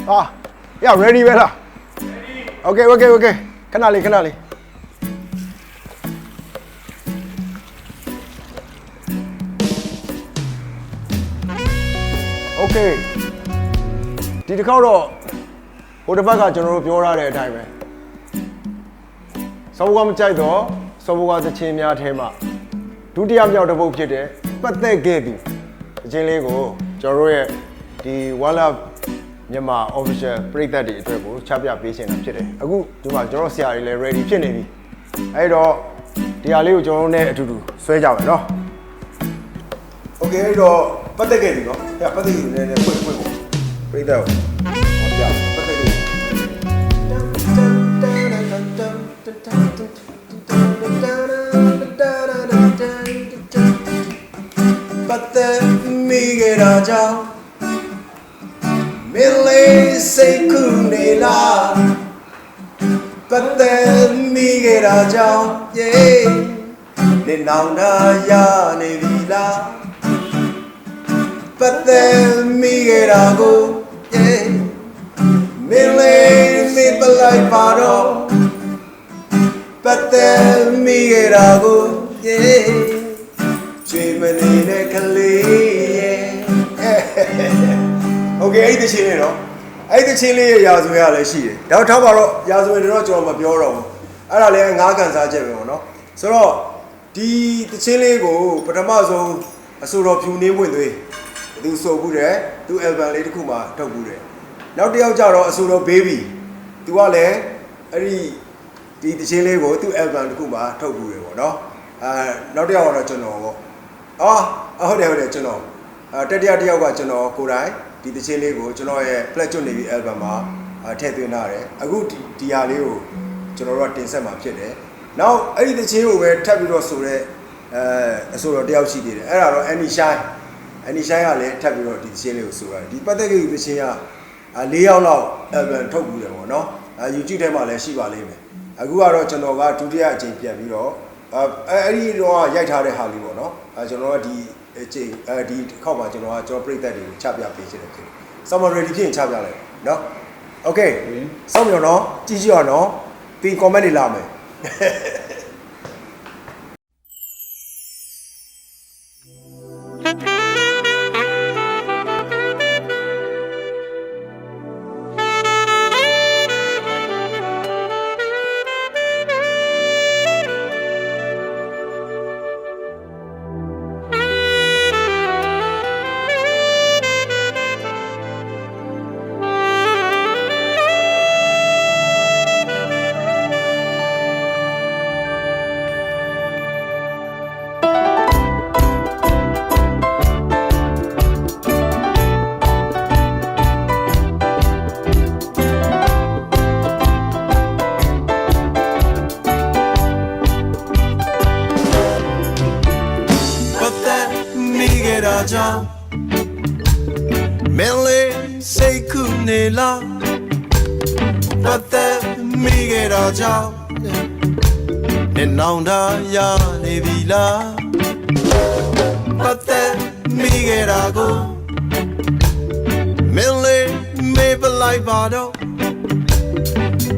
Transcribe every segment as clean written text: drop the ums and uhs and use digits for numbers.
Ah, yeah, ready, Bella. Okay, okay, okay. Kenali, kenali. Okay. ဒီတစ်ခေါက်တော့ဟိုတစ်ဘက်ကကျွန်တော်တို့ပြောရတဲ့အတိုင်းပဲစောဘကမကြိုက်တော့စောဘကသချင်းများထဲမှာဒုတိယမြောက်တစ်ပုတ်ဖြစ်တဲ့ပတ်သက်ခဲ့သူသချင်းလေးကိုကျွန်တော်တို့ရဲ့ဒီ One Love မြန်မာ official ပရိသတ်တွေအတွက်ကိုချပြပေးရှင်တာဖြစ်တယ်အခုဒီမှာကျွန်တော်ဆရာတွေလည်း ready ဖြစ်နေပြီအဲ့တော့ဒီဟာလေးကိုကျွန်တော်တို့နဲ့အတူတူဆွဲကြမယ်နော် Okay အဲ့တော့ပတ်သက်ခဲ့သူနော်အဲ့ပတ်သက်ခဲ့သူနည်းနည်းဖွင့်ပေါ့ပရိသတ်ကိုဟောပြပတ်သက်ခဲ့ပတ်သက်မိခဲ့တာကြောင့်မင်းလေးစိတ်ကူနေလားပတ်သက်မိခဲ့တာကြောင့်နေနောင်နာရနေပြီလားပတ်သက်မိခဲ့တာကိုမင်းလေးမေးပလိုက်ပါတော့ပတ်သက်မိခဲ့တာကိုကျွေးမနေတဲ့ကလေးရဲ့ Okay အဲ့ဒီချင်းလေးတော့အဲ့ဒီချင်းလေးရဲ့ရာဇဝင်ရလည်းရှိတယ်ဒါတော့ထားပါတော့ရာဇဝင်တွေတော့ကျွန်တော်မပြောတော့ဘူးအဲ့ဒါလည်းငါးကန်စားချက်ပဲပေါ့နော်ဆိုတော့ဒီတချင်းလေးကိုပထမဆုံးအဆိုတော်ဖြူနေဝင်သွေးသူဆိုဘူးတယ်သူ album လေးတစ်ခုမှထုတ်ဘူးတယ်နောက်တစ်ယောက်ကြတော့အဆိုတော် baby သူကလည်းအဲ့ဒီတချင်းလေးကိုသူ album တစ်ခုမှထုတ်ဘူးတယ်ပေါ့နော်နောက်တစ်ယောက်ကတော့ကျွန်တော်ပေါ့ဟုတ်တယ်ကျွန်တော်တတိယတစ်ယောက်ကကျွန်တော်ကိုယ်တိုင်ဒီတချင်းလေးကိုကျွန်တော်ရဲ့ Flat ကျွတ်နေပြီ album မှာထည့်သွင်းထားတယ်အခုဒီဟာလေးကိုကျွန်တော်တို့တင်ဆက်မှာဖြစ်တယ်နောက်အဲ့ဒီတချင်းကိုပဲထပ်ပြီးတော့ဆိုတော့အဆိုတော်တယောက်ရှိသေးတယ်အဲ့ဒါတော့ Annie Shine ကလည်းထပ်ပြီးတော့ဒီတချင်းလေးကိုဆိုရတယ်ဒီပတ်သက်ကြီးတချင်းက4ယောက်လောက် album ထုတ်ဘူးတယ်ပေါ့နော်YouTube ထဲမှာလည်းရှိပါလိမ့်မယ်အခုကတော့ကျွန်တော်ကဒုတိယအကြိမ်ပြန်ပြီးတော့အဲ့ဒီတော့ရိုက်ထားတဲ့ဟာလေးပေါ့နော်ကျွန်တော်ကဒီအကြိမ်ဒီခောက်မှာကျွန်တော်ပြိတ္တတွေကိုချပြပေးချင်တယ်ဖြစ်တယ်။ Summer ready ဖြစ်ရင်ချပြလိုက်နော်။ Okay စောင့်မျှော်နော်ကြည့်ကြည့်ရနော်ပြီး comment တွေလာမယ်။ Mele say kunela Pate migera jao Nenaunda ya nevila Pate migera go Mele me belai bado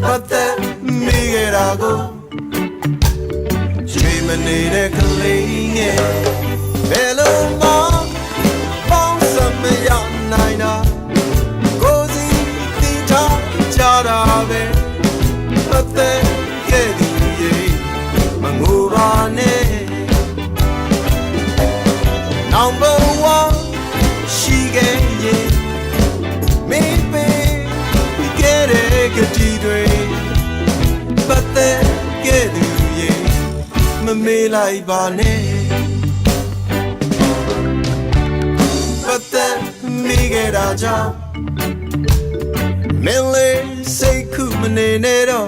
Pate migera go Dreaming in a clean Hello ma Naina, Gozi, Tita, Charabe, Pate, Kedi, Mangurane. Number one, she get ye. Maybe we get a cathedral, Pate, Kedi, Mamela Ibane. Pate, Migera jao Mele say kumanero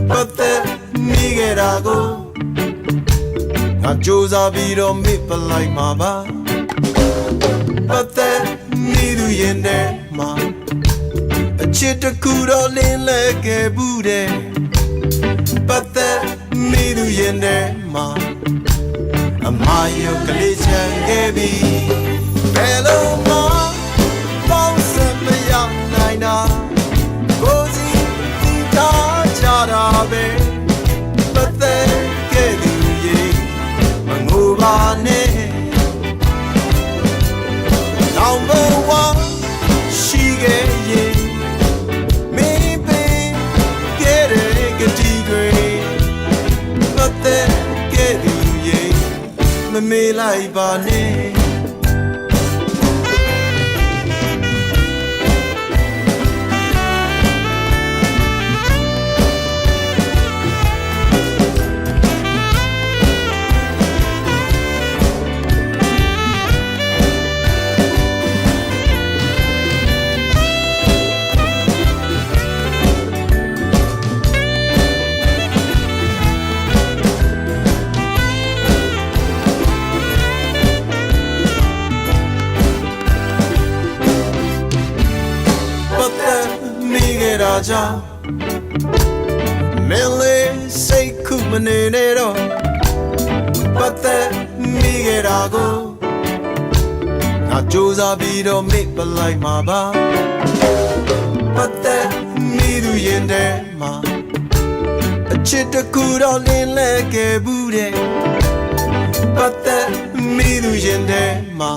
Pate migera go Na joza biro mipa like maba Pate midu yende ma A chita kuro lin leke bude Pate midu yende ma A mayo kalichan gebi Hello ma, bounce me young လိုက်ပါနဲ့ ကြောင့်မင်းလေးစိတ်ခုမနေနဲ့တော့ပတ်သက်မိခဲ့တာကိုငါကြိုးစားပြီးတော့မေ့ပလိုက်မှာပါပတ်သက်မိသူရင်ထဲမှာအချစ်တစ်ခုတော့လင်းလဲခဲ့ဘူးတဲ့ပတ်သက်မိသူရင်ထဲမှာ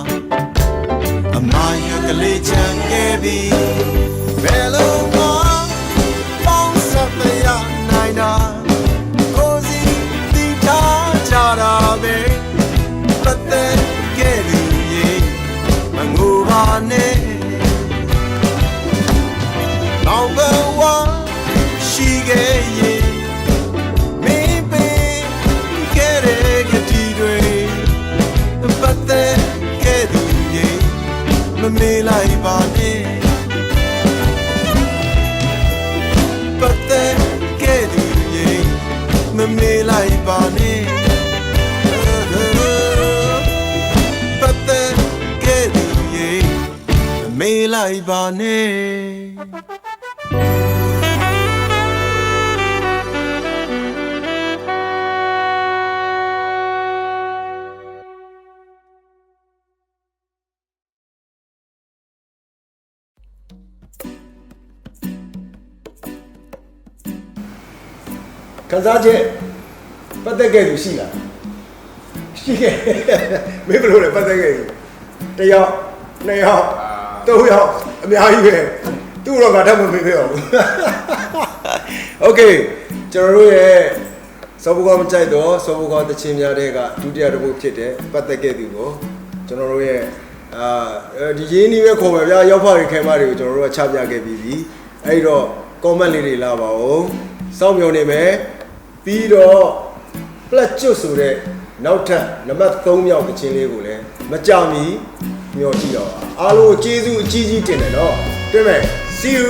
အမရကလေးချမ်းခဲ့ပြီဘယ်လိုမှကိုစီတီထားကြတာပဲပတ်သက်ခဲ့သူရေမငိုပါနဲ့နောင်ဘဝရှိခဲ့ရင်မင်းပင်ခဲ့တဲ့ကတိတွေပတ်သက်ခဲ့သူရေမမေ့လိုက်ပါနဲ့ပတ်သက်မမေ့လိုက်ပါနဲ့ပတ်သက်ခဲ့သူရေမမေ့လိုက်ပါနဲ့ခံစားချက်ပတ်သက်ခဲ့သူရှိလားရှိခဲ့မင်းဘယ်လိုလဲပတ်သက်ခဲ့သူတစ်ယောက်နှစ်ယောက်သုံးယောက်အများကြီးပဲသူ့တော့ငါတတ်မမေ့ခဲ့အောင်โอเคကျွန်တော်တို့ရဲ့စောဘကောမကြိုက်တော့စောဘကောတချင်းများတဲ့ကဒုတိယတစ်ပုဒ်ဖြစ်တဲ့ပတ်သက်ခဲ့သူကိုကျွန်တော်တို့ရဲ့ဒီရင်းနှီးပဲခေါ်ပါဗျာရောက်ဖရီခဲမတွေကိုကျွန်တော်တို့ကချပြခဲ့ပြီးပြီအဲ့တော့ comment လေးတွေလာပါဦးစောင့်မျှော်နေမယ်ပြီးတော့ plus ကျွတ်ဆိုတဲ့နောက်ထပ်နံပါတ်3မြောက်ကချင်းလေးကိုလည်းမကြမီမျှော်ကြည့်တော့အားလုံးကိုကျေးဇူးအကြီးကြီးတင်တယ်နော်တွေ့မယ် see you